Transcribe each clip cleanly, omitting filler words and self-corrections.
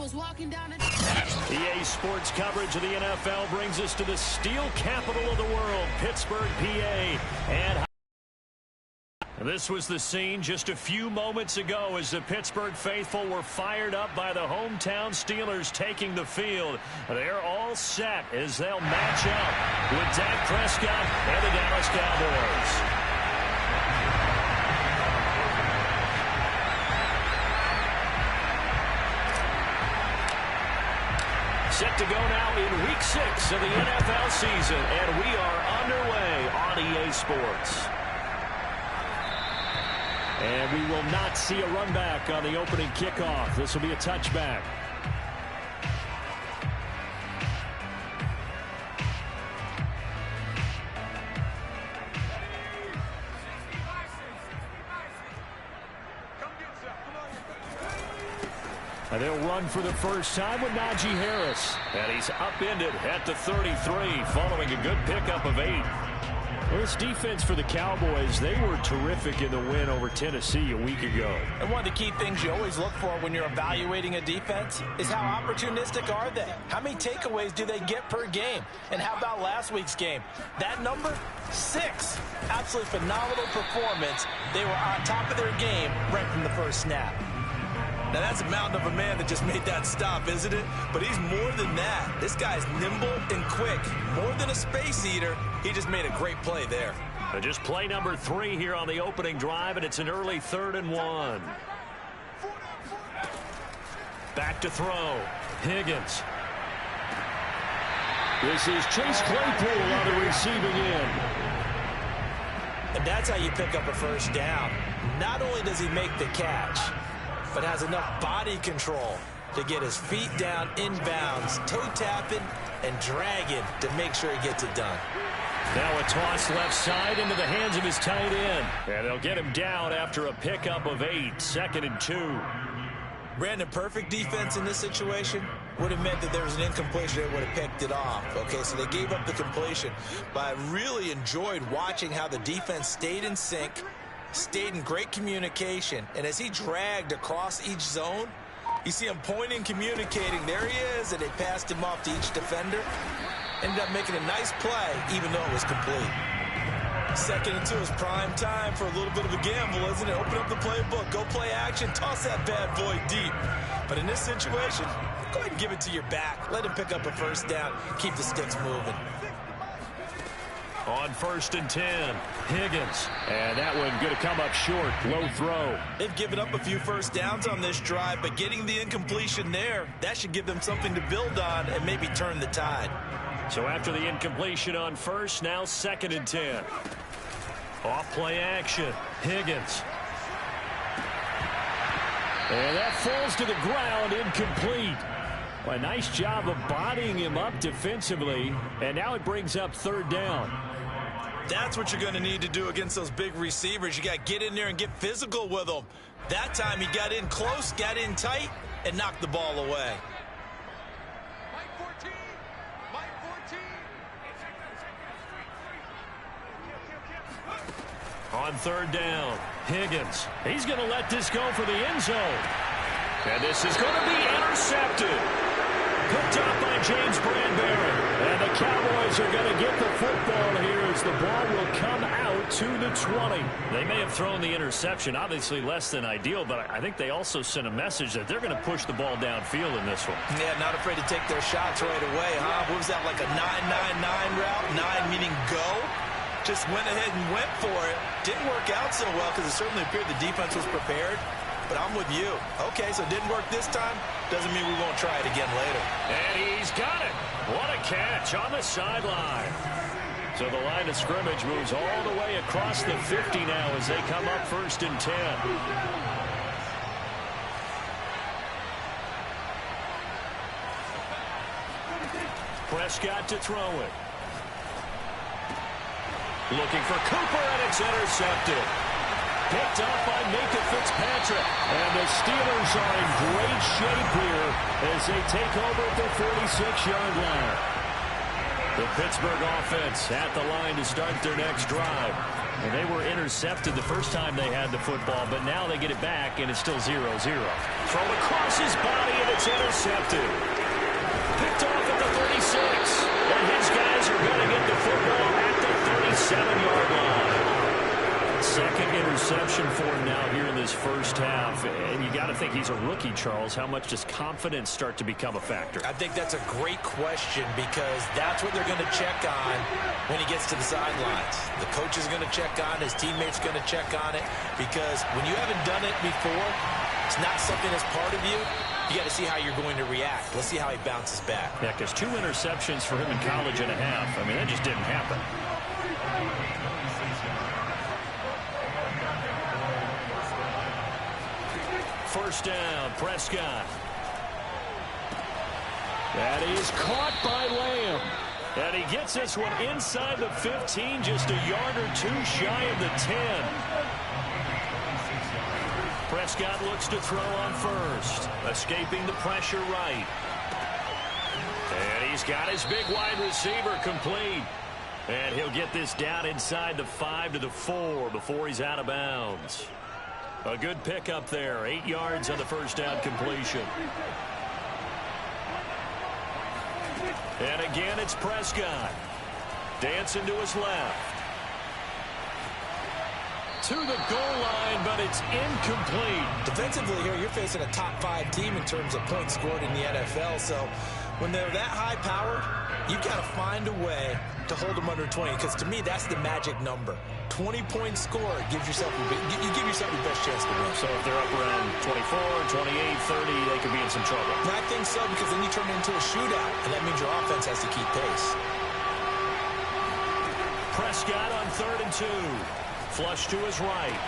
EA Sports coverage of the NFL brings us to the steel capital of the world, Pittsburgh, PA. And this was the scene just a few moments ago as the Pittsburgh faithful were fired up by the hometown Steelers taking the field. They're all set as they'll match up with Dak Prescott and the Dallas Cowboys. Set to go now in Week 6 of the NFL season, and we are underway on EA Sports. And we will not see a run back on the opening kickoff. This will be a touchback. And they'll run for the first time with Najee Harris. And he's upended at the 33 following a good pickup of 8. Well, this defense for the Cowboys, they were terrific in the win over Tennessee a week ago. And one of the key things you always look for when you're evaluating a defense is how opportunistic are they? How many takeaways do they get per game? And how about last week's game? That number, 6. Absolutely phenomenal performance. They were on top of their game right from the first snap. Now, that's a mountain of a man that just made that stop, isn't it? But he's more than that. This guy's nimble and quick. More than a space eater, he just made a great play there. Just play number 3 here on the opening drive, and it's an early 3rd and 1. Back to throw. Higgins. This is Chase Claypool on the receiving end. And that's how you pick up a first down. Not only does he make the catch, but has enough body control to get his feet down inbounds, toe tapping and dragging to make sure he gets it done. Now a toss left side into the hands of his tight end. And they'll get him down after a pickup of 8, 2nd and 2. Brandon, perfect defense in this situation would have meant that there was an incompletion that would have picked it off. Okay, so they gave up the completion. But I really enjoyed watching how the defense stayed in sync, stayed in great communication, and as he dragged across each zone, you see him pointing, communicating. There he is, and they passed him off to each defender. Ended up making a nice play, even though it was complete. 2nd and 2 is prime time for a little bit of a gamble, isn't it? Open up the playbook, go play action, toss that bad boy deep. But in this situation, go ahead and give it to your back. Let him pick up a first down, keep the sticks moving. On 1st and 10, Higgins. And that one going to come up short. Low throw. They've given up a few first downs on this drive, but getting the incompletion there, that should give them something to build on and maybe turn the tide. So after the incompletion on 1st, now 2nd and 10. Off play action. Higgins. And that falls to the ground, incomplete. Well, a nice job of bodying him up defensively, and now it brings up 3rd down. That's what you're going to need to do against those big receivers. You got to get in there and get physical with them. That time he got in close, got in tight, and knocked the ball away. On 3rd down, Higgins. He's going to let this go for the end zone. And this is going to be intercepted. Picked up by James Bradbury. And the Cowboys are going to get the football here as the ball will come out to the 20. They may have thrown the interception, obviously less than ideal, but I think they also sent a message that they're going to push the ball downfield in this one. Yeah, not afraid to take their shots right away, huh? What was that, like a 9-9-9 route? 9 meaning go? Just went ahead and went for it. Didn't work out so well because it certainly appeared the defense was prepared. But I'm with you. Okay, so it didn't work this time. Doesn't mean we won't try it again later. And he's got it. What a catch on the sideline. So the line of scrimmage moves all the way across the 50 now as they come up 1st and 10. Prescott to throw it. Looking for Cooper, and it's intercepted. Picked up by Micah Fitzpatrick. And the Steelers are in great shape here as they take over at the 46-yard line. The Pittsburgh offense at the line to start their next drive. And they were intercepted the first time they had the football, but now they get it back, and it's still 0-0. Throw across his body, and it's intercepted. Picked off at the 36. And his guys are going to get the football at the 37-yard line. Second interception for him now here in this first half. And you got to think he's a rookie, Charles. How much does confidence start to become a factor? I think that's a great question because that's what they're going to check on when he gets to the sidelines. The coach is going to check on, his teammates are going to check on it because when you haven't done it before, it's not something that's part of you. You got to see how you're going to react. Let's see how he bounces back. Yeah, because 2 interceptions for him in college and a half. I mean, that just didn't happen. First down, Prescott. That is caught by Lamb. And he gets this one inside the 15, just a yard or 2 shy of the 10. Prescott looks to throw on first. Escaping the pressure right. And he's got his big wide receiver complete. And he'll get this down inside the 5 to the 4 before he's out of bounds. A good pickup there. 8 yards on the first down completion. And again, it's Prescott. Dancing to his left. To the goal line, but it's incomplete. Defensively here, you're facing a top 5 team in terms of points scored in the NFL. So when they're that high powered, you've got to find a way to hold them under 20. Because to me, that's the magic number. 20-point score gives yourself you give yourself your best chance to win. So if they're up around 24, 28, 30, they could be in some trouble. I think so, because then you turn it into a shootout, and that means your offense has to keep pace. Prescott on 3rd and 2. Flush to his right.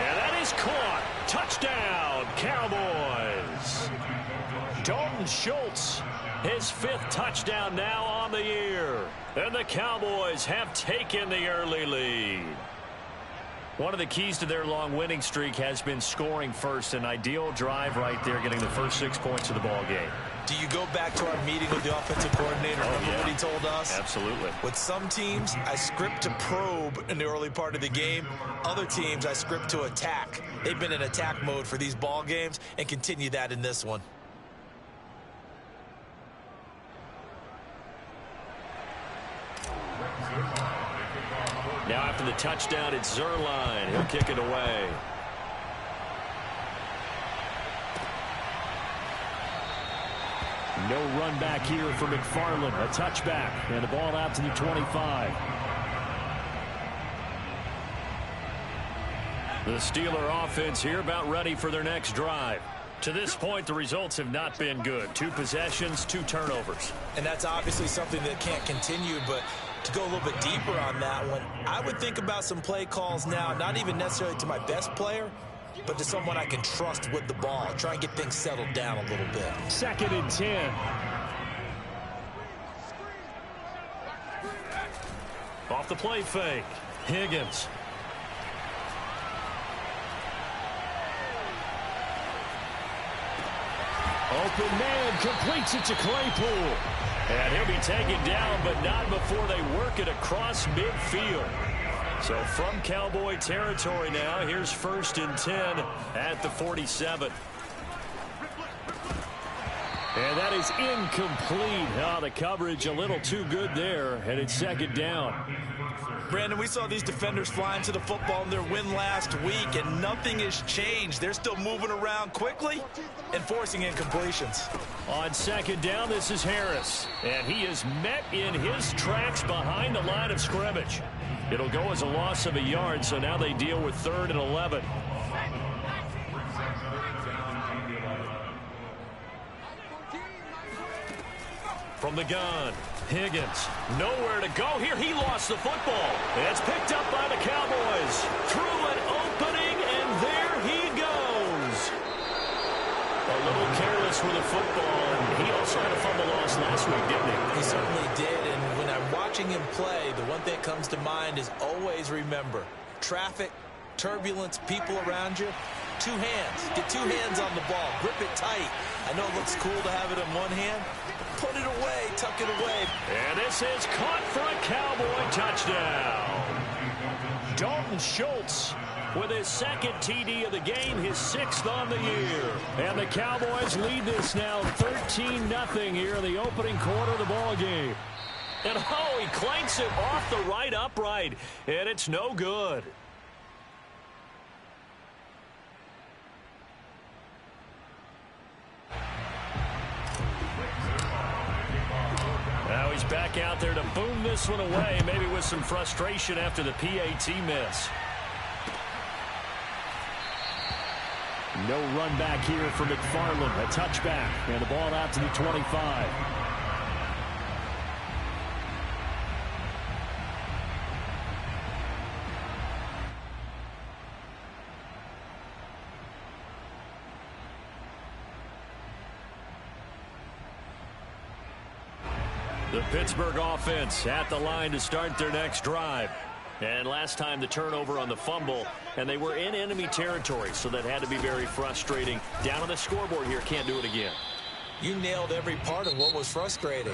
And that is caught. Touchdown, Cowboys. Dalton Schultz, his 5th touchdown now on the year. And the Cowboys have taken the early lead. One of the keys to their long winning streak has been scoring first. An ideal drive right there, getting the first 6 points of the ball game. Do you go back to our meeting with the offensive coordinator? Remember what he told us? Absolutely. With some teams, I script to probe in the early part of the game. Other teams, I script to attack. They've been in attack mode for these ball games and continue that in this one. Now after the touchdown, it's Zerline. He'll kick it away. No run back here for McFarland. A touchback. And the ball out to the 25. The Steeler offense here about ready for their next drive. To this point, the results have not been good. 2 possessions, 2 turnovers. And that's obviously something that can't continue, but to go a little bit deeper on that one, I would think about some play calls now, not even necessarily to my best player, but to someone I can trust with the ball. Try and get things settled down a little bit. 2nd and 10. Off the play fake. Higgins. Open man completes it to Claypool. And he'll be taken down, but not before they work it across midfield. So from Cowboy territory now, here's 1st and 10 at the 47. And that is incomplete. Oh, the coverage a little too good there, and it's 2nd down. Brandon, we saw these defenders flying to the football in their win last week, and nothing has changed. They're still moving around quickly and forcing incompletions. On 2nd down, this is Harris. And he is met in his tracks behind the line of scrimmage. It'll go as a loss of a yard, so now they deal with 3rd and 11. From the gun, Higgins, nowhere to go here. He lost the football. It's picked up by the Cowboys. Through an opening, and there he goes. A little careless with the football, and he also had a fumble loss last week, didn't he? He certainly did, and when I'm watching him play, the one thing that comes to mind is always remember, traffic, turbulence, people around you, 2 hands. Get 2 hands on the ball. Grip it tight. I know it looks cool to have it in one hand. Put it away. Tuck it away. And this is caught for a Cowboy touchdown. Schultz with his second TD of the game, his 6th on the year. And the Cowboys lead this now 13-0 here in the opening quarter of the ball game. And oh, he clanks it off the right upright, and it's no good. Now he's back out there to boom this one away, maybe with some frustration after the PAT miss. No run back here for McFarland. A touchback, and the ball out to the 25. The Pittsburgh offense at the line to start their next drive. And last time the turnover on the fumble, and they were in enemy territory, so that had to be very frustrating. Down on the scoreboard here, can't do it again. You nailed every part of what was frustrating.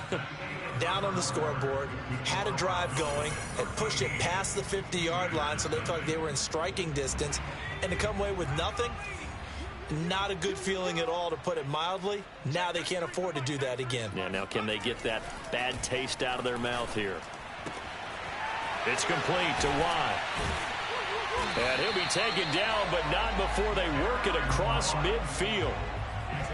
Down on the scoreboard, had a drive going, and pushed it past the 50-yard line so they felt like they were in striking distance, and to come away with nothing, not a good feeling at all, to put it mildly. Now they can't afford to do that again. Yeah, now can they get that bad taste out of their mouth here? It's complete to Watt. And he'll be taken down, but not before they work it across midfield.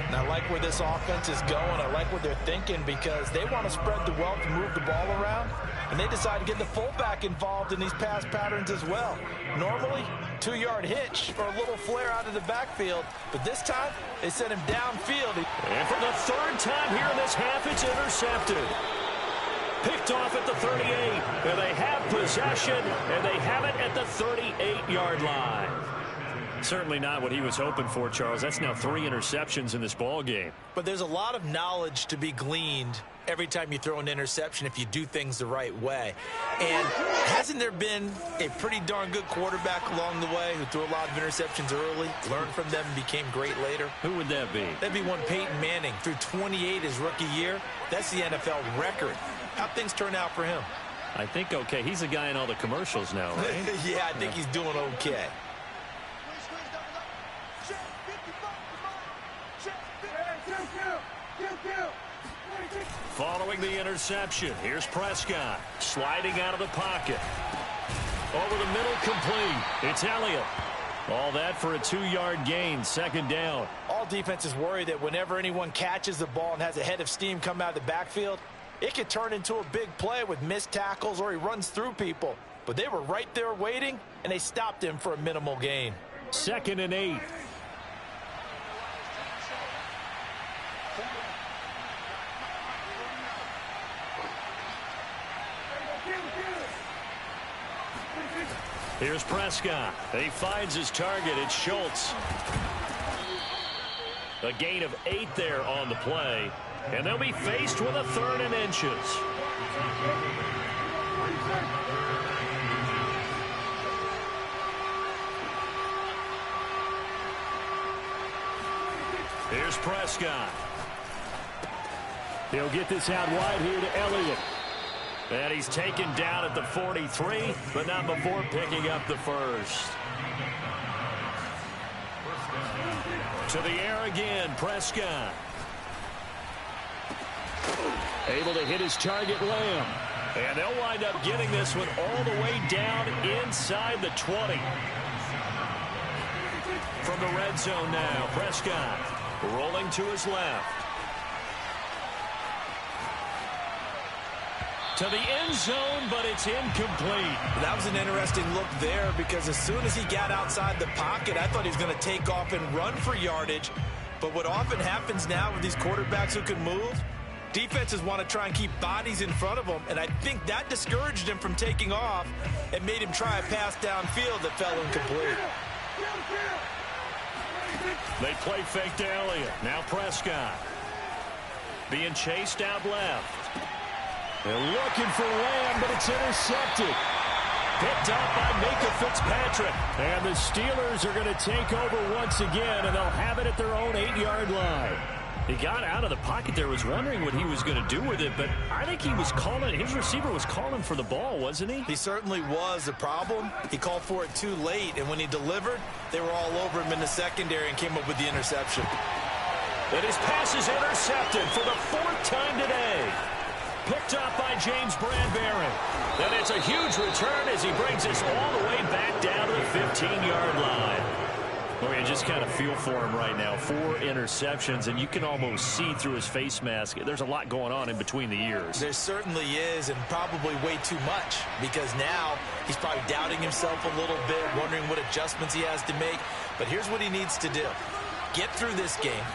And I like where this offense is going. I like what they're thinking, because they want to spread the wealth and move the ball around. And they decide to get the fullback involved in these pass patterns as well. Normally, 2-yard hitch or a little flare out of the backfield. But this time, they sent him downfield. And for the 3rd time here in this half, it's intercepted. Picked off at the 38. And they have possession, and they have it at the 38-yard line. Certainly not what he was hoping for, Charles. That's now 3 interceptions in this ball game. But there's a lot of knowledge to be gleaned every time you throw an interception if you do things the right way. And hasn't there been a pretty darn good quarterback along the way who threw a lot of interceptions early, learned from them, and became great later? Who would that be? That'd be one Peyton Manning. Threw 28 his rookie year. That's the NFL record. How'd things turn out for him? I think okay. He's the guy in all the commercials now, right? Yeah, I think he's doing okay. Following the interception, here's Prescott sliding out of the pocket. Over the middle, complete. It's Elliott. All that for a 2-yard gain, 2nd down. All defenses worry that whenever anyone catches the ball and has a head of steam come out of the backfield, it could turn into a big play with missed tackles or he runs through people. But they were right there waiting, and they stopped him for a minimal gain. 2nd and 8. Here's Prescott. He finds his target. It's Schultz. A gain of 8 there on the play. And they'll be faced with a 3rd and inches. Here's Prescott. He'll get this out wide here to Elliott. And he's taken down at the 43, but not before picking up the 1st. To the air again, Prescott. Able to hit his target, Lamb. And they'll wind up getting this one all the way down inside the 20. From the red zone now, Prescott rolling to his left. To the end zone, but it's incomplete. That was an interesting look there, because as soon as he got outside the pocket, I thought he was going to take off and run for yardage. But what often happens now with these quarterbacks who can move, defenses want to try and keep bodies in front of them, and I think that discouraged him from taking off and made him try a pass downfield that fell incomplete. They play fake to Elliott. Now Prescott. Being chased out left. They're looking for Lamb, but it's intercepted. Picked up by Minka Fitzpatrick. And the Steelers are going to take over once again, and they'll have it at their own 8-yard line. He got out of the pocket there, was wondering what he was going to do with it, but I think he was calling, his receiver was calling for the ball, wasn't he? He certainly was. The problem, he called for it too late, and when he delivered, they were all over him in the secondary and came up with the interception. And his pass is intercepted for the 4th time today. Picked up by James Bradbury. And it's a huge return as he brings us all the way back down to the 15-yard line. Well, you just kind of feel for him right now. 4 interceptions, and you can almost see through his face mask. There's a lot going on in between the ears. There certainly is, and probably way too much, because now he's probably doubting himself a little bit, wondering what adjustments he has to make. But here's what he needs to do. Get through this game.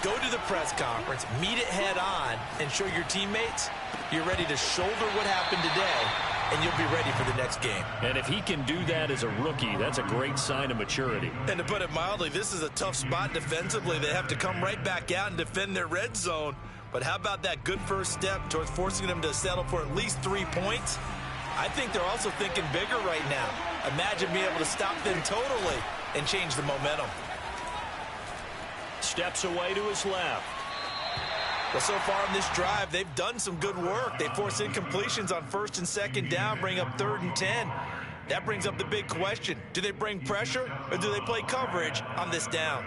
Go to the press conference, meet it head on, and show your teammates you're ready to shoulder what happened today, and you'll be ready for the next game. And if he can do that as a rookie, that's a great sign of maturity. And to put it mildly, this is a tough spot defensively. They have to come right back out and defend their red zone. But how about that good first step towards forcing them to settle for at least 3 points? I think they're also thinking bigger right now. Imagine being able to stop them totally and change the momentum. Steps away to his left. Well, so far in this drive, they've done some good work. They force incompletions on 1st and 2nd down, bring up 3rd and 10. That brings up the big question. Do they bring pressure or do they play coverage on this down?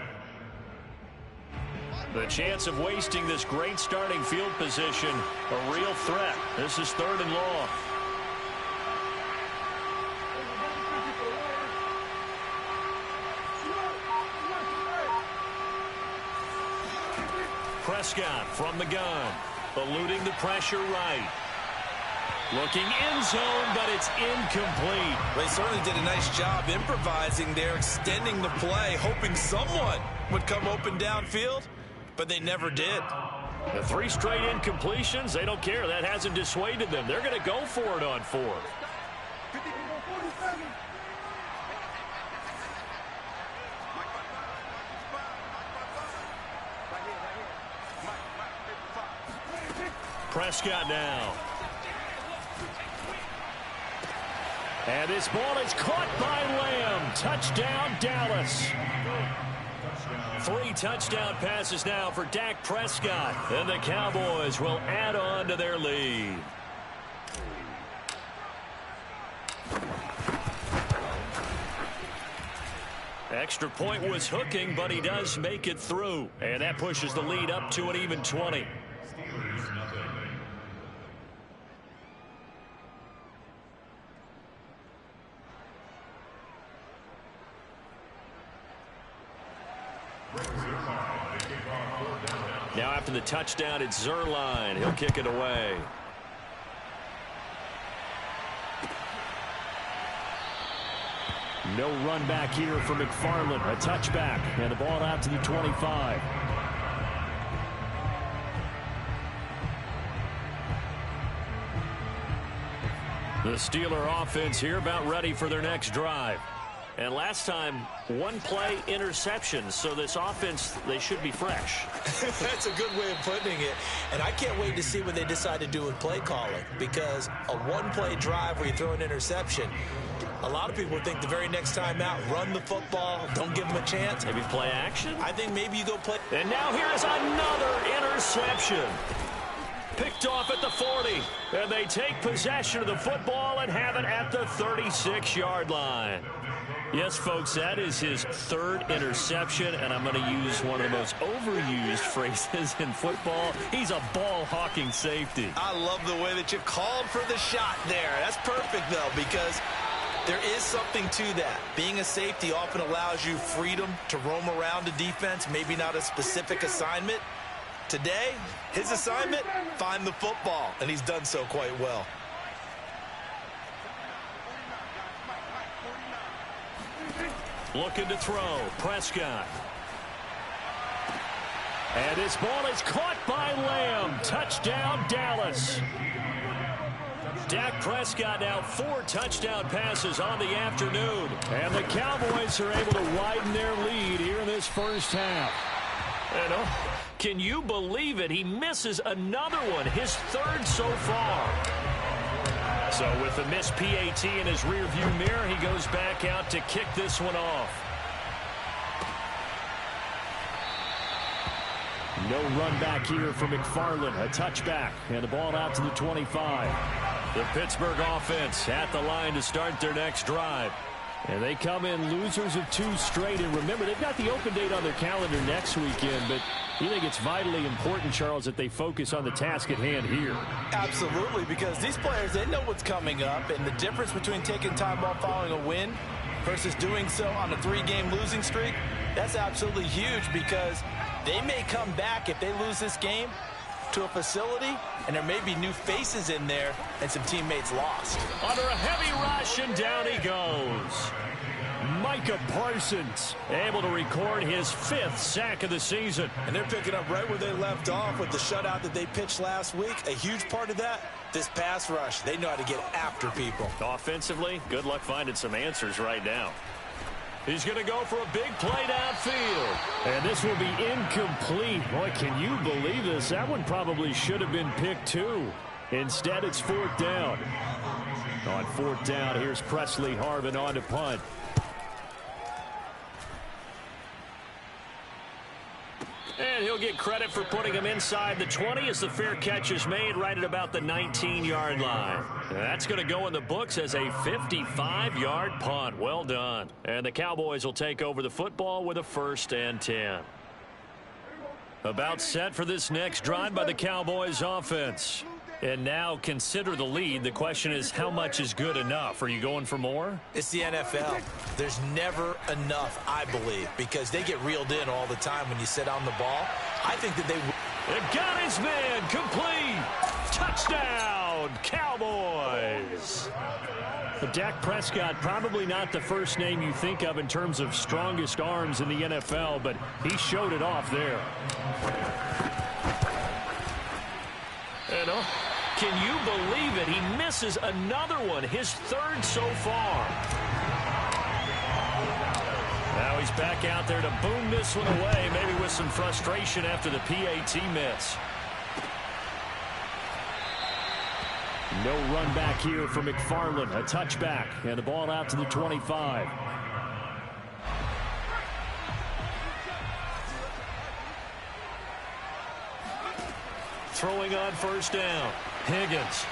The chance of wasting this great starting field position, a real threat. This is 3rd and long. Prescott from the gun, eluding the pressure right. Looking end zone, but it's incomplete. They certainly did a nice job improvising there, extending the play, hoping someone would come open downfield, but they never did. The 3 straight incompletions, they don't care. That hasn't dissuaded them. They're going to go for it on 4th. Prescott now. And this ball is caught by Lamb. Touchdown, Dallas. 3 touchdown passes now for Dak Prescott. And the Cowboys will add on to their lead. Extra point was hooking, but he does make it through. And that pushes the lead up to an even 20. Now after the touchdown, it's Zerline. He'll kick it away. No run back here for McFarland. A touchback, and the ball out to the 25. The Steeler offense here about ready for their next drive. And last time, 1 play interception, so this offense, they should be fresh. That's a good way of putting it. And I can't wait to see what they decide to do with play calling, because a 1-play drive where you throw an interception, a lot of people think the very next time out, run the football, don't give them a chance. Maybe play action? I think maybe you go play. And now here's another interception. Picked off at the 40. And they take possession of the football and have it at the 36-yard line. Yes, folks, that is his 3rd interception, and I'm going to use one of the most overused phrases in football. He's a ball-hawking safety. I love the way that you called for the shot there. That's perfect, though, because there is something to that. Being a safety often allows you freedom to roam around a defense, maybe not a specific assignment. Today, his assignment, find the football, and he's done so quite well. Looking to throw, Prescott. And this ball is caught by Lamb. Touchdown, Dallas. Dak Prescott now 4 touchdown passes on the afternoon. And the Cowboys are able to widen their lead here in this first half. And can you believe it? He misses another one, his 3rd so far. So with the missed PAT in his rearview mirror, he goes back out to kick this one off. No run back here for McFarland. A touchback. And the ball out to the 25. The Pittsburgh offense at the line to start their next drive. And they come in losers of 2 straight. And remember, they've got the open date on their calendar next weekend. But you think it's vitally important, Charles, that they focus on the task at hand here? Absolutely, because these players, they know what's coming up. And the difference between taking time off following a win versus doing so on a 3-game losing streak, that's absolutely huge, because they may come back if they lose this game to a facility, and there may be new faces in there and some teammates lost. Under a heavy rush, and down he goes. Micah Parsons able to record his 5th sack of the season. And they're picking up right where they left off with the shutout that they pitched last week. A huge part of that, this pass rush. They know how to get after people. Offensively, good luck finding some answers right now. He's going to go for a big play downfield. And this will be incomplete. Boy, can you believe this? That one probably should have been picked too. Instead, it's 4th down. On 4th down, here's Presley Harvin on to punt. And he'll get credit for putting him inside the 20 as the fair catch is made right at about the 19-yard line. That's going to go in the books as a 55-yard punt. Well done. And the Cowboys will take over the football with a 1st and 10. About set for this next drive by the Cowboys offense. And now consider the lead. The question is, how much is good enough? Are you going for more? It's the NFL. There's never enough, I believe, because they get reeled in all the time when you sit on the ball. I think that they got his man complete. Touchdown, Cowboys. But Dak Prescott, probably not the first name you think of in terms of strongest arms in the NFL, but he showed it off there. And can you believe it? He misses another one, his 3rd so far. Now he's back out there to boom this one away, maybe with some frustration after the PAT miss. No run back here for McFarland. A touchback, and the ball out to the 25. Throwing on 1st down. Higgins.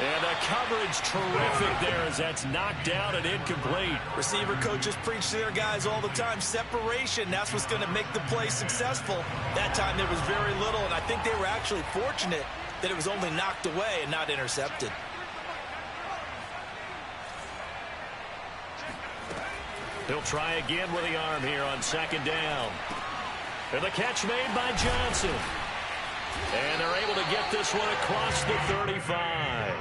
And the coverage terrific there as that's knocked down and incomplete. Receiver coaches preach to their guys all the time. Separation, that's what's going to make the play successful. That time there was very little, and I think they were actually fortunate that it was only knocked away and not intercepted. He'll try again with the arm here on 2nd down. And the catch made by Johnson. And they're able to get this one across the 35.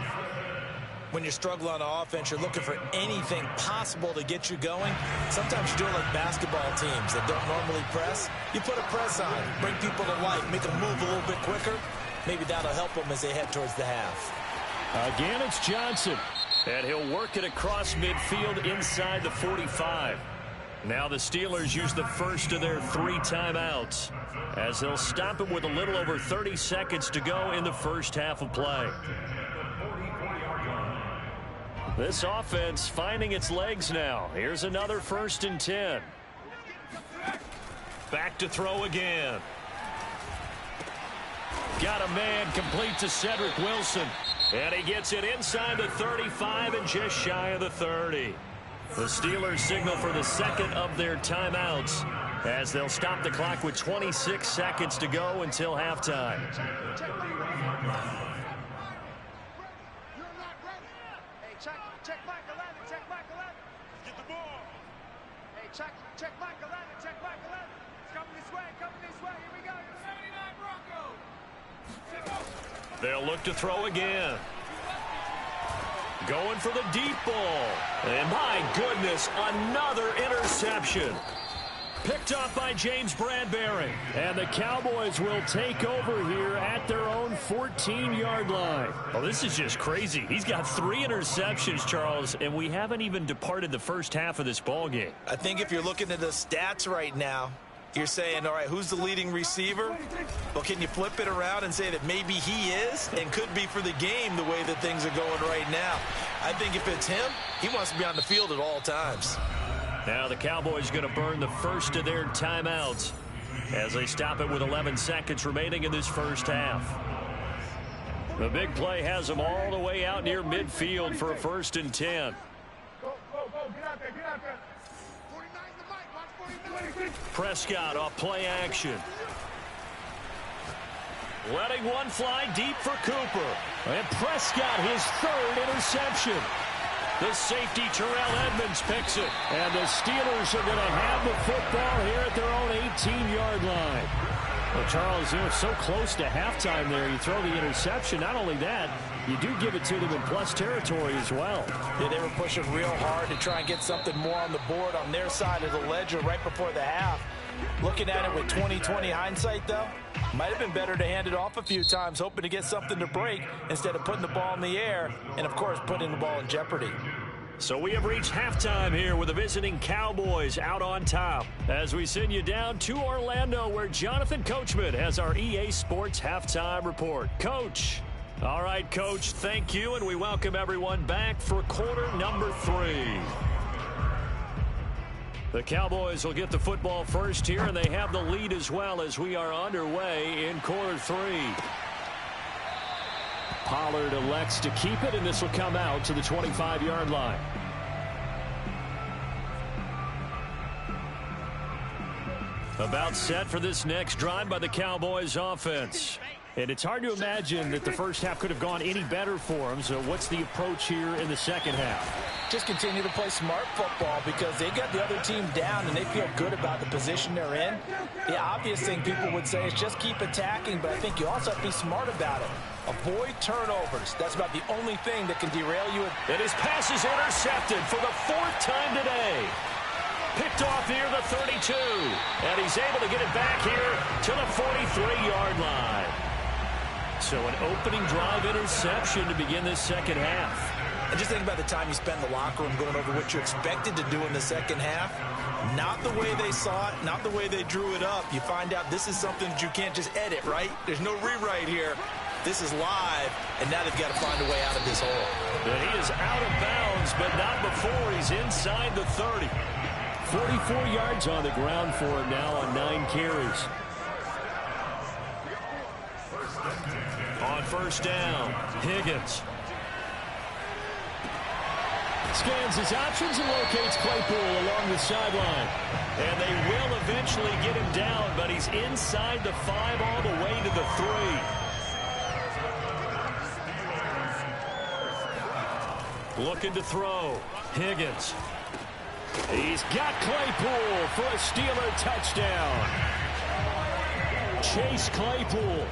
When you're struggling on offense, you're looking for anything possible to get you going. Sometimes you do it like basketball teams that don't normally press. You put a press on, bring people to life, make them move a little bit quicker. Maybe that'll help them as they head towards the half. Again, it's Johnson. And he'll work it across midfield inside the 45. Now the Steelers use the first of their 3 timeouts as they'll stop him with a little over 30 seconds to go in the first half of play. This offense finding its legs now. Here's another 1st and 10. Back to throw again. Got a man complete to Cedric Wilson. And he gets it inside the 35 and just shy of the 30. The Steelers signal for the 2nd of their timeouts as they'll stop the clock with 26 seconds to go until halftime. Check Mike 11, check Mike 11. Get the ball. Hey, check Mike 11, check Mike 11. It's coming this way, here we go. 79 Broncos. They'll look to throw again. Going for the deep ball. And my goodness, another interception. Picked off by James Bradbury. And the Cowboys will take over here at their own 14-yard line. Oh, this is just crazy. He's got 3 interceptions, Charles, and we haven't even departed the first half of this ball game. I think if you're looking at the stats right now, you're saying, all right, who's the leading receiver? Well, can you flip it around and say that maybe he is and could be for the game the way that things are going right now? I think if it's him, he wants to be on the field at all times. Now the Cowboys going to burn the first of their timeouts. as they stop it with 11 seconds remaining in this first half. The big play has them all the way out near midfield for a 1st and 10. Prescott off play action. Letting one fly deep for Cooper. And Prescott, his 3rd interception. The safety, Terrell Edmonds, picks it. And the Steelers are going to have the football here at their own 18-yard line. Well, Charles, they're so close to halftime there. You throw the interception. Not only that, you do give it to them in plus territory as well. Yeah, they were pushing real hard to try and get something more on the board on their side of the ledger right before the half. Looking at it with 20/20 hindsight, though, might have been better to hand it off a few times, hoping to get something to break instead of putting the ball in the air and, of course, putting the ball in jeopardy. So we have reached halftime here with the visiting Cowboys out on top as we send you down to Orlando where Jonathan Coachman has our EA Sports halftime report. Coach. All right, Coach, thank you, and we welcome everyone back for quarter number 3. The Cowboys will get the football first here, and they have the lead as well as we are underway in quarter 3. Pollard elects to keep it, and this will come out to the 25-yard line. About set for this next drive by the Cowboys offense. And it's hard to imagine that the first half could have gone any better for them. So what's the approach here in the second half? Just continue to play smart football because they got the other team down and they feel good about the position they're in. The obvious thing people would say is just keep attacking, but I think you also have to be smart about it. Avoid turnovers. That's about the only thing that can derail you. And his pass is intercepted for the 4th time today. Picked off near the 32. And he's able to get it back here to the 43-yard line. So an opening drive interception to begin this second half. And just think about the time you spent in the locker room going over what you expected to do in the second half. Not the way they saw it, not the way they drew it up. You find out this is something that you can't just edit, right? There's no rewrite here. This is live, and now they've got to find a way out of this hole. And he is out of bounds, but not before he's inside the 30. 44 yards on the ground for him now on 9 carries. On first down, Higgins. Scans his options and locates Claypool along the sideline. And they will eventually get him down, but he's inside the 5 all the way to the 3. Looking to throw. Higgins. He's got Claypool for a Steeler touchdown. Chase Claypool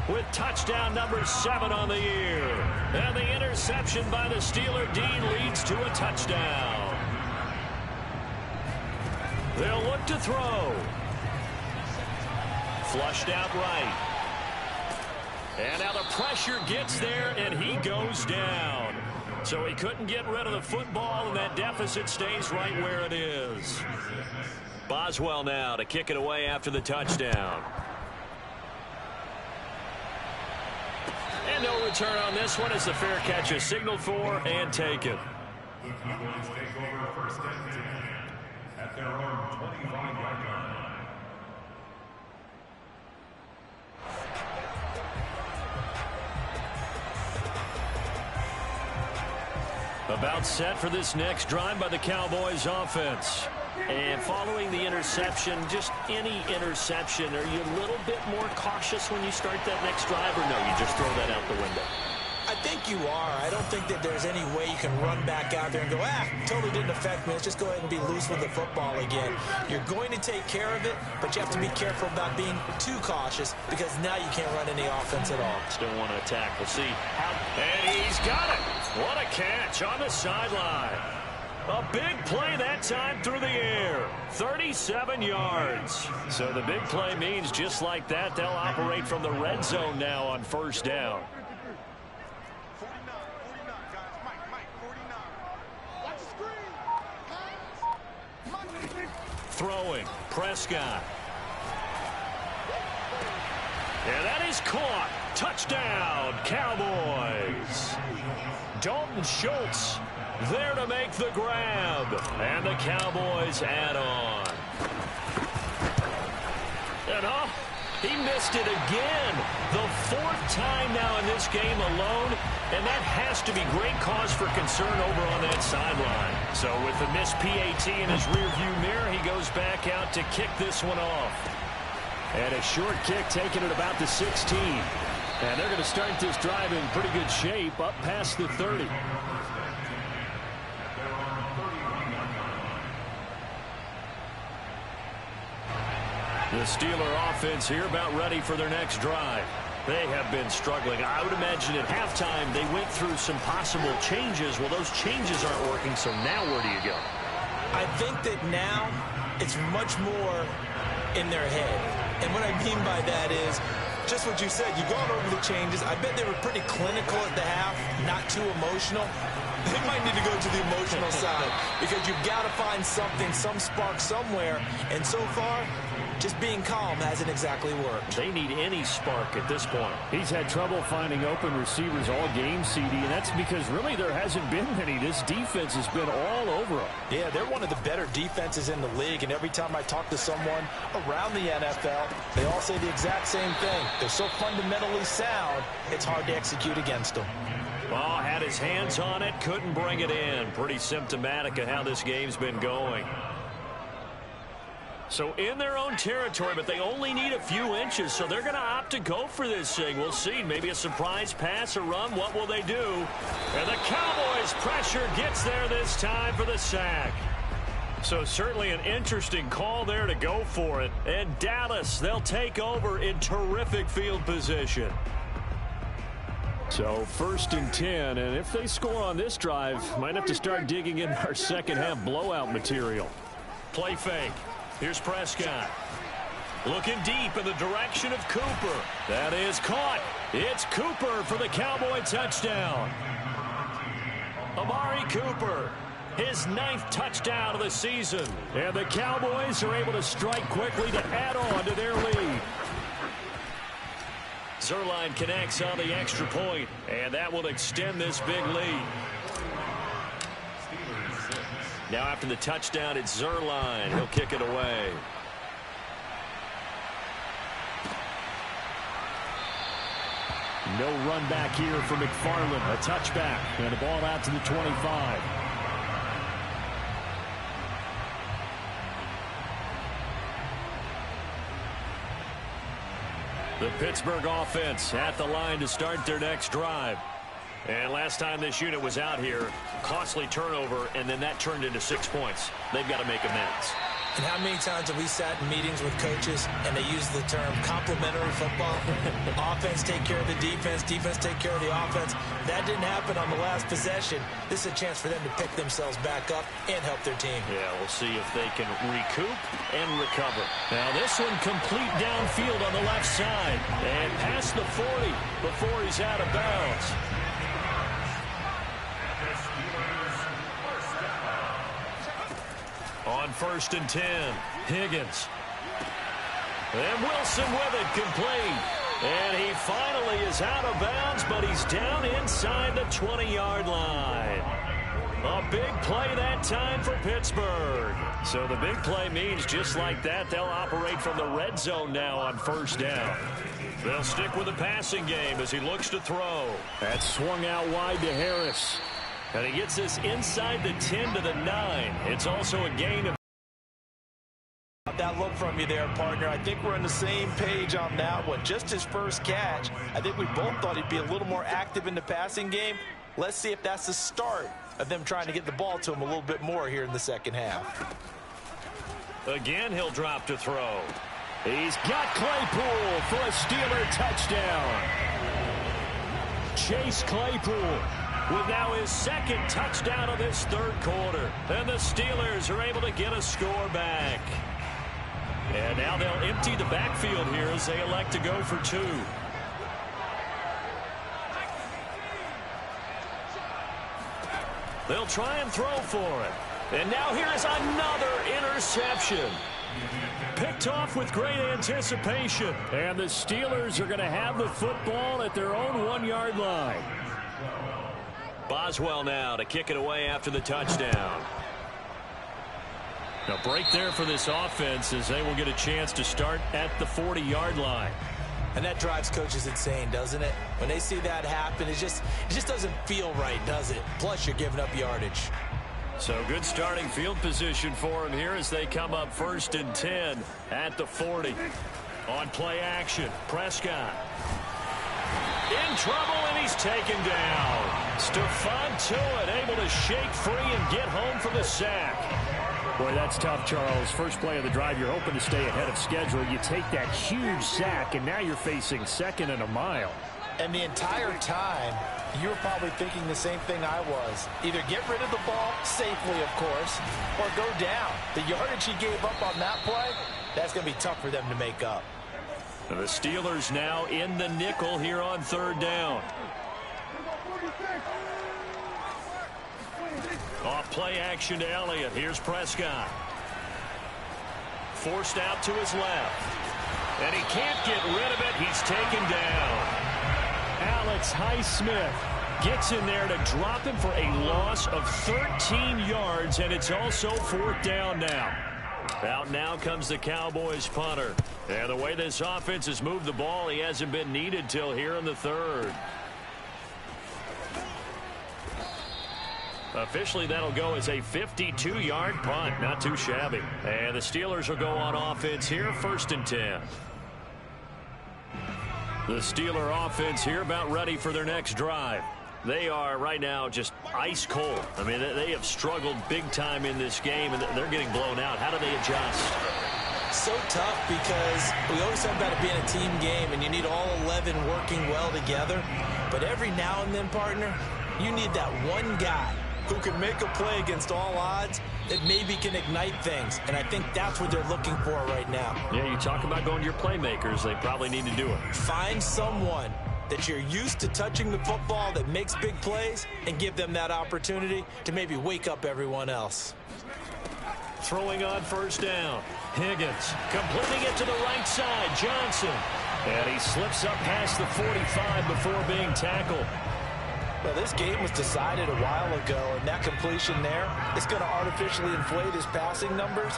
with touchdown number 7 on the year. And the interception by the Steeler D leads to a touchdown. They'll look to throw. Flushed out right. And now the pressure gets there, and he goes down. So he couldn't get rid of the football, and that deficit stays right where it is. Boswell now to kick it away after the touchdown. And no return on this one as the fair catch is signaled for and taken. The Cowboys take over first and 10 at their own 25-yard line. About set for this next drive by the Cowboys offense. And following the interception, just any interception, are you a little bit more cautious when you start that next drive, or no, you just throw that out the window? I think you are. I don't think that there's any way you can run back out there and go, totally didn't affect me. Let's just go ahead and be loose with the football again. You're going to take care of it, but you have to be careful about being too cautious because now you can't run any offense at all. Still want to attack. We'll see how. And he's got it. What a catch on the sideline. A big play that time through the air. 37 yards. So the big play means just like that, they'll operate from the red zone now on first down. 49, guys. Mike, 49. Watch the screen. Throwing. Prescott. And that is caught. Touchdown, Cowboys. Dalton Schultz there to make the grab. And the Cowboys add on. And He missed it again. The fourth time now in this game alone, and that has to be great cause for concern over on that sideline. So with the missed PAT in his rearview mirror, he goes back out to kick this one off. And a short kick taken at about the 16. And they're going to start this drive in pretty good shape, up past the 30. The Steeler offense here about ready for their next drive. They have been struggling. I would imagine at halftime they went through some possible changes. Well, those changes aren't working, so now where do you go? I think that now it's much more in their head. And what I mean by that is just what you said. You've gone over the changes. I bet they were pretty clinical at the half, not too emotional. They might need to go to the emotional side because you've got to find something, some spark somewhere. And so far, just being calm hasn't exactly worked. They need any spark at this point. He's had trouble finding open receivers all game, CD, and that's because really there hasn't been many. This defense has been all over them. Yeah, they're one of the better defenses in the league, and every time I talk to someone around the NFL, they all say the exact same thing. They're so fundamentally sound, it's hard to execute against them. Ball had his hands on it, couldn't bring it in. Pretty symptomatic of how this game's been going. So in their own territory, but they only need a few inches, so they're going to opt to go for this thing. We'll see. Maybe a surprise pass or run. What will they do? And the Cowboys' pressure gets there this time for the sack. So certainly an interesting call there to go for it. And Dallas, they'll take over in terrific field position. So 1st and 10, and if they score on this drive, might have to start digging in our second half blowout material. Play fake. Here's Prescott. Looking deep in the direction of Cooper. That is caught. It's Cooper for the Cowboy touchdown. Amari Cooper, his 9th touchdown of the season. And the Cowboys are able to strike quickly to add on to their lead. Zuerlein connects on the extra point, and that will extend this big lead. Now after the touchdown, it's Zuerlein. He'll kick it away. No run back here for McFarland. A touchback, and the ball out to the 25. The Pittsburgh offense at the line to start their next drive. And last time this unit was out here, costly turnover, and then that turned into 6 points. They've got to make amends. And how many times have we sat in meetings with coaches and they use the term complementary football? Offense take care of the defense, defense take care of the offense. That didn't happen on the last possession. This is a chance for them to pick themselves back up and help their team. Yeah, we'll see if they can recoup and recover. Now this one complete downfield on the left side. And past the 40 before he's out of bounds. On 1st and 10, Higgins. And Wilson with it, complete. And he finally is out of bounds, but he's down inside the 20-yard line. A big play that time for Pittsburgh. So the big play means just like that, they'll operate from the red zone now on 1st down. They'll stick with the passing game as he looks to throw. That swung out wide to Harris. And he gets this inside the 10 to the 9. It's also a gain of... That look from you there, partner. I think we're on the same page on that one. Just his first catch. I think we both thought he'd be a little more active in the passing game. Let's see if that's the start of them trying to get the ball to him a little bit more here in the second half. Again, he'll drop to throw. He's got Claypool for a Steeler touchdown. Chase Claypool with now his 2nd touchdown of this 3rd quarter. And the Steelers are able to get a score back. And now they'll empty the backfield here as they elect to go for 2. They'll try and throw for it. And now here's another interception. Picked off with great anticipation. And the Steelers are going to have the football at their own 1-yard line. Boswell now to kick it away after the touchdown. A break there for this offense as they will get a chance to start at the 40-yard line. And that drives coaches insane, doesn't it? When they see that happen, it just doesn't feel right, does it? Plus, you're giving up yardage. So good starting field position for him here as they come up 1st and 10 at the 40. On play action, Prescott. In trouble, and he's taken down. Stephon Tuitt able to shake free and get home for the sack. Boy, that's tough, Charles. First play of the drive, you're hoping to stay ahead of schedule. You take that huge sack, and now you're facing 2nd and a mile. And the entire time, you were probably thinking the same thing I was. Either get rid of the ball, safely, of course, or go down. The yardage he gave up on that play, that's going to be tough for them to make up. The Steelers now in the nickel here on 3rd down. Off play action to Elliott. Here's Prescott. Forced out to his left. And he can't get rid of it. He's taken down. Alex Highsmith gets in there to drop him for a loss of 13 yards, and it's also 4th down now. Out now comes the Cowboys punter. And the way this offense has moved the ball, he hasn't been needed till here in the 3rd. Officially, that'll go as a 52-yard punt. Not too shabby. And the Steelers will go on offense here, 1st and 10. The Steeler offense here about ready for their next drive. They are right now just ice cold. I mean, they have struggled big time in this game, and they're getting blown out. How do they adjust? So tough because we always talk about it being a team game, and you need all 11 working well together. But every now and then, partner, you need that one guy who can make a play against all odds that maybe can ignite things. And I think that's what they're looking for right now. Yeah, you talk about going to your playmakers. They probably need to do it. Find someone that you're used to touching the football that makes big plays and give them that opportunity to maybe wake up everyone else. Throwing on 1st down. Higgins completing it to the right side. Johnson. And he slips up past the 45 before being tackled. Well, this game was decided a while ago, and that completion there is going to artificially inflate his passing numbers.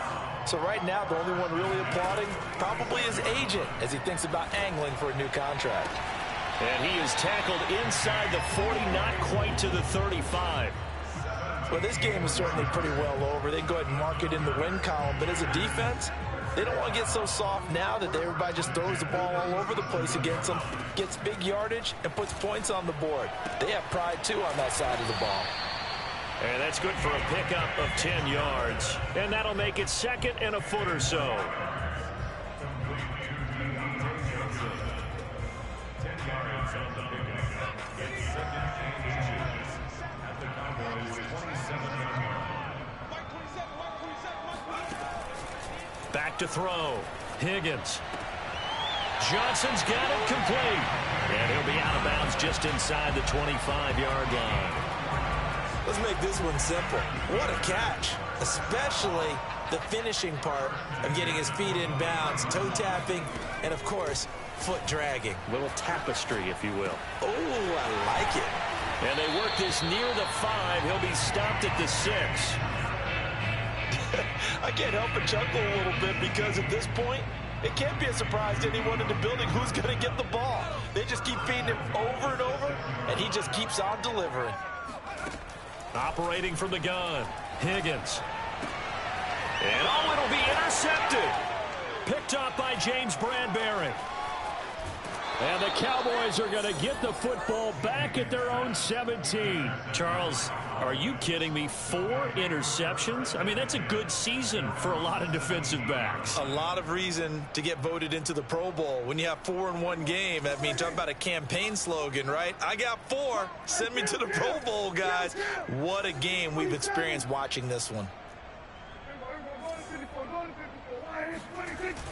So right now, the only one really applauding probably his agent as he thinks about angling for a new contract. And he is tackled inside the 40, not quite to the 35. Well, this game is certainly pretty well over. They can go ahead and mark it in the win column. But as a defense, they don't want to get so soft now that everybody just throws the ball all over the place against them, gets big yardage, and puts points on the board. They have pride, too, on that side of the ball. And that's good for a pickup of 10 yards. And that'll make it 2nd and a foot or so. Back to throw. Higgins. Johnson's got it complete. And he'll be out of bounds just inside the 25-yard line. Let's make this one simple. What a catch, especially the finishing part of getting his feet in bounds, toe tapping, and, of course, foot dragging. A little tapestry, if you will. Oh, I like it. And they work this near the 5. He'll be stopped at the 6. I can't help but chuckle a little bit because at this point, it can't be a surprise to anyone in the building who's going to get the ball. They just keep feeding him over and over, and he just keeps on delivering. Operating from the gun, Higgins. And oh, it'll be intercepted. Picked up by James Bradbury. And the Cowboys are going to get the football back at their own 17. Charles, are you kidding me? 4 interceptions? I mean, that's a good season for a lot of defensive backs. A lot of reason to get voted into the Pro Bowl. When you have 4 in one game, I mean, talk about a campaign slogan, right? I got 4. Send me to the Pro Bowl, guys. What a game we've experienced watching this one.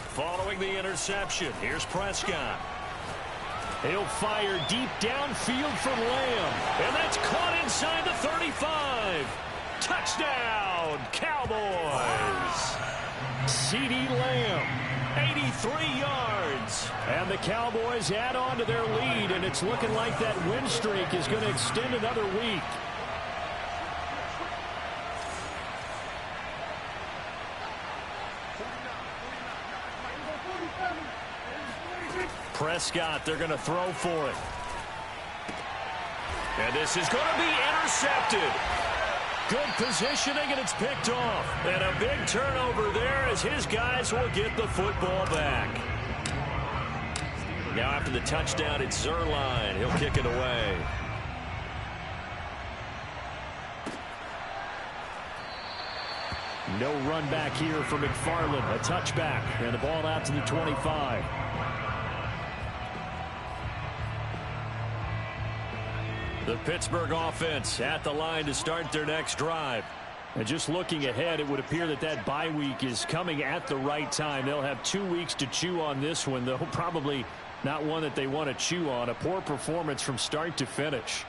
Following the interception, here's Prescott. He'll fire deep downfield from Lamb. And that's caught inside the 35. Touchdown, Cowboys. CeeDee Lamb, 83 yards. And the Cowboys add on to their lead, and it's looking like that win streak is going to extend another week. Prescott, they're going to throw for it. And this is going to be intercepted. Good positioning, and it's picked off. And a big turnover there as his guys will get the football back. Now after the touchdown, it's Zerline. He'll kick it away. No run back here for McFarland. A touchback, and the ball out to the 25. The Pittsburgh offense at the line to start their next drive. And just looking ahead, it would appear that that bye week is coming at the right time. They'll have 2 weeks to chew on this one, though probably not one that they want to chew on. A poor performance from start to finish.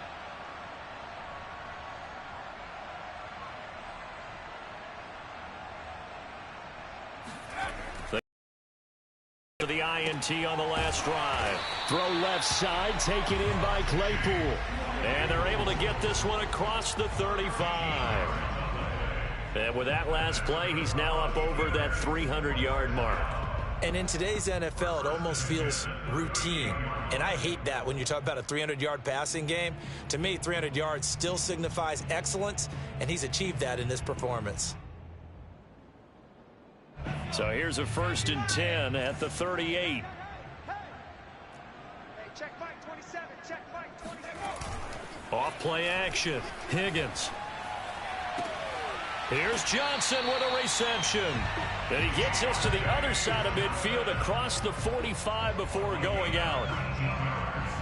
The INT on the last drive. Throw left side, taken in by Claypool. And they're able to get this one across the 35. And with that last play, he's now up over that 300-yard mark. And in today's NFL, it almost feels routine. And I hate that when you talk about a 300-yard passing game. To me, 300 yards still signifies excellence, and he's achieved that in this performance. So here's a 1st and 10 at the 38. Hey, check Mike 27. Check Mike 27. Off play action. Higgins. Here's Johnson with a reception. And he gets us to the other side of midfield across the 45 before going out.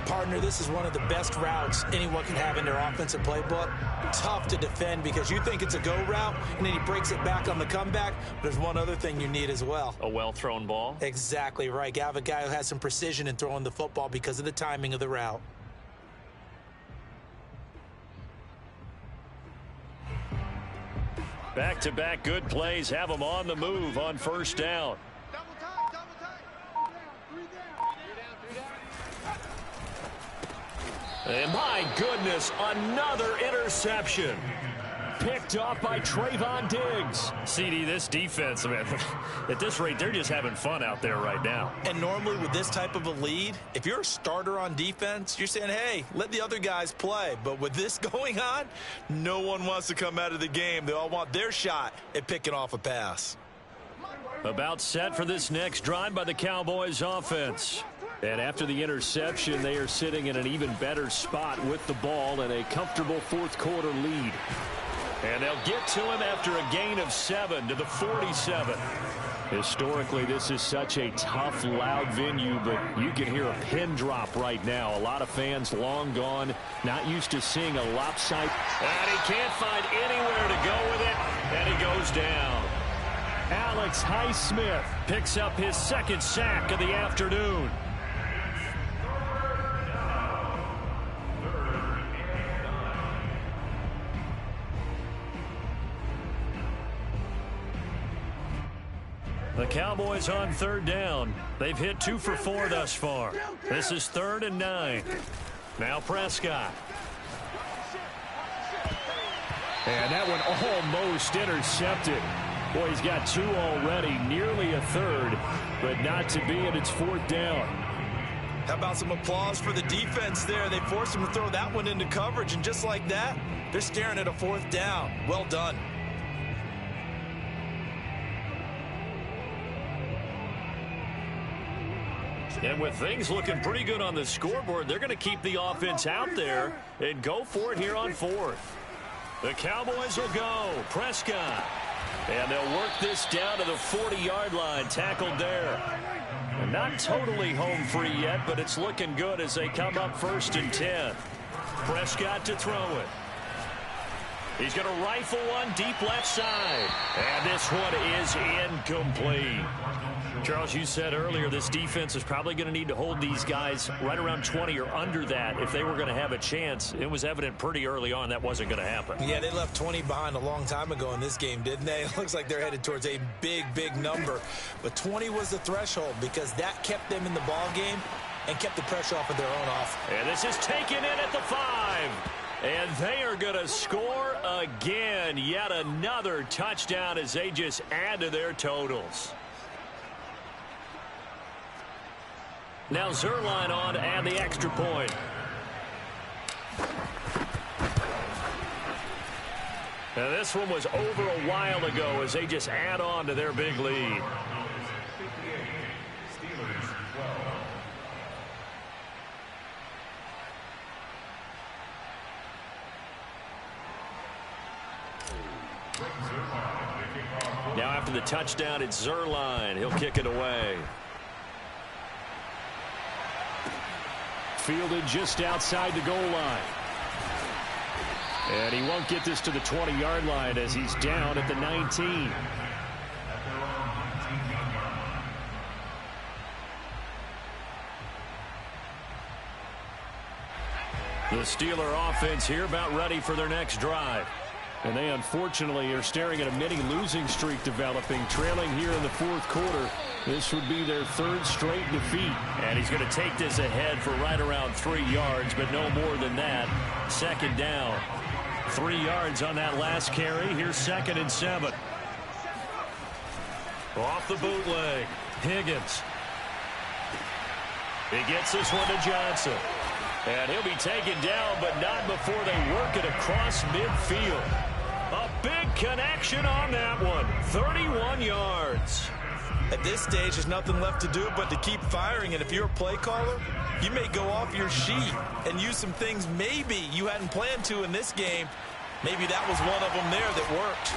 Partner, this is one of the best routes anyone can have in their offensive playbook. Tough to defend because you think it's a go route, and then he breaks it back on the comeback. But there's one other thing you need as well. A well-thrown ball. Exactly right. You have a guy who has some precision in throwing the football because of the timing of the route. Back-to-back good plays have them on the move on 1st down. Double time, double time. 3 down. And my goodness, another interception. Picked off by Trayvon Diggs. CD, this defense, man, at this rate, they're just having fun out there right now. And normally with this type of a lead, if you're a starter on defense, you're saying, hey, let the other guys play. But with this going on, no one wants to come out of the game. They all want their shot at picking off a pass. About set for this next drive by the Cowboys offense. And after the interception, they are sitting in an even better spot with the ball and a comfortable 4th quarter lead. And they'll get to him after a gain of 7 to the 47. Historically, this is such a tough, loud venue, but you can hear a pin drop right now. A lot of fans long gone, not used to seeing a lopsided. And he can't find anywhere to go with it, and he goes down. Alex Highsmith picks up his 2nd sack of the afternoon. The Cowboys on 3rd down. They've hit 2 for 4 thus far. This is 3rd and 9. Now Prescott. And that one almost intercepted. Boy, he's got 2 already, nearly a 3rd, but not to be, and it's 4th down. How about some applause for the defense there? They forced him to throw that one into coverage, and just like that, they're staring at a 4th down. Well done. And with things looking pretty good on the scoreboard, they're going to keep the offense out there and go for it here on 4th. The Cowboys will go. Prescott. And they'll work this down to the 40-yard line. Tackled there. And not totally home free yet, but it's looking good as they come up 1st and 10. Prescott to throw it. He's going to rifle one deep left side. And this one is incomplete. Charles, you said earlier this defense is probably going to need to hold these guys right around 20 or under that if they were going to have a chance. It was evident pretty early on that wasn't going to happen. Yeah, they left 20 behind a long time ago in this game, didn't they? It looks like they're headed towards a big, big number. But 20 was the threshold because that kept them in the ball game and kept the pressure off of their own offense. And this is taken in at the 5. And they are going to score again. Yet another touchdown as they just add to their totals. Now Zerline on to add the extra point. Now this one was over a while ago as they just add on to their big lead. Now after the touchdown, it's Zerline. He'll kick it away. Fielded just outside the goal line. And he won't get this to the 20-yard line as he's down at the 19. The Steeler offense here about ready for their next drive. And they unfortunately are staring at a mini losing streak developing, trailing here in the fourth quarter. This would be their third straight defeat. And he's going to take this ahead for right around 3 yards, but no more than that. Second down. 3 yards on that last carry. Here's 2nd and 7. Off the bootleg. Higgins. He gets this one to Johnson. And he'll be taken down, but not before they work it across midfield. A big connection on that one. 31 yards. At this stage, there's nothing left to do but to keep firing. And if you're a play caller, you may go off your sheet and use some things maybe you hadn't planned to in this game. Maybe that was one of them there that worked.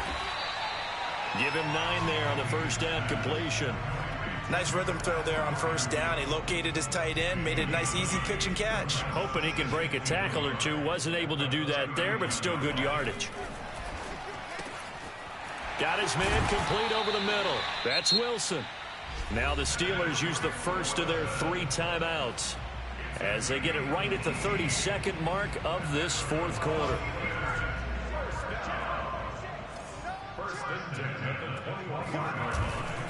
Give him 9 there on the first down completion. Nice rhythm throw there on first down. He located his tight end, made it a nice, easy pitch and catch. Hoping he can break a tackle or two. Wasn't able to do that there, but still good yardage. Got his man complete over the middle. That's Wilson. Now the Steelers use the first of their 3 timeouts as they get it right at the 32nd mark of this fourth quarter.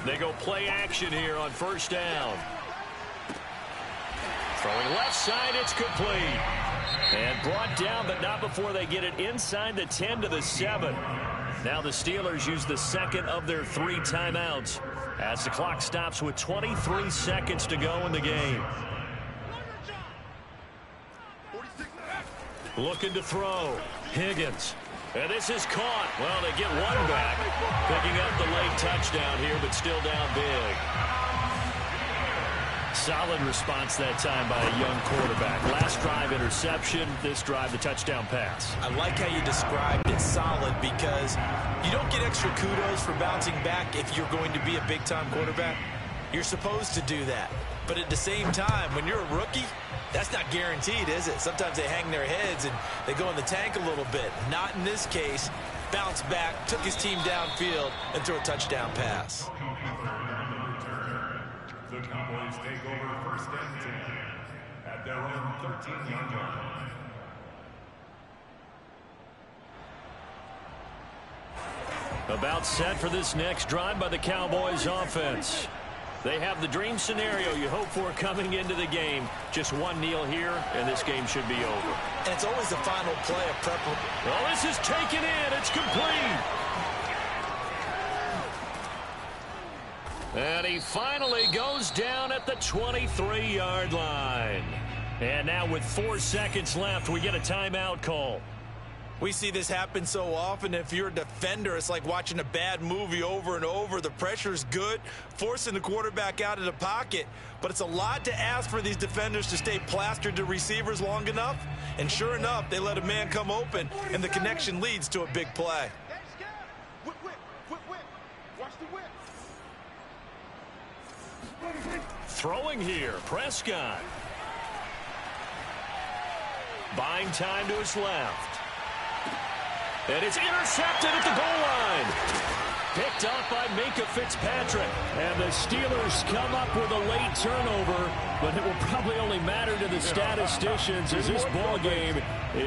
They go play action here on first down. Throwing left side, it's complete. And brought down, but not before they get it inside the 10 to the 7. Now the Steelers use the second of their 3 timeouts as the clock stops with 23 seconds to go in the game. Looking to throw. Higgins. And this is caught. Well, they get one back. Picking up the late touchdown here, but still down big. Solid response that time by a young quarterback. Last drive, interception. This drive, the touchdown pass. I like how you described it, solid, because you don't get extra kudos for bouncing back if you're going to be a big-time quarterback. You're supposed to do that. But at the same time, when you're a rookie, that's not guaranteed, is it? Sometimes they hang their heads and they go in the tank a little bit. Not in this case. Bounce back, took his team downfield, and threw a touchdown pass. The Cowboys take over first and 10 at their own 13-yard line. About set for this next drive by the Cowboys offense. They have the dream scenario you hope for coming into the game. Just one kneel here, and this game should be over. And it's always the final play of prep. Well, this is taken in. It's complete. And he finally goes down at the 23-yard line. And now with 4 seconds left, we get a timeout call. We see this happen so often. If you're a defender, it's like watching a bad movie over and over. The pressure's good, forcing the quarterback out of the pocket. But it's a lot to ask for these defenders to stay plastered to receivers long enough. And sure enough, they let a man come open, and the connection leads to a big play. Whip, whip, whip, whip. Watch the whip. Throwing here, Prescott. Buying time to his left. And it's intercepted at the goal line. Picked up by Minka Fitzpatrick. And the Steelers come up with a late turnover, but it will probably only matter to the statisticians as this ball game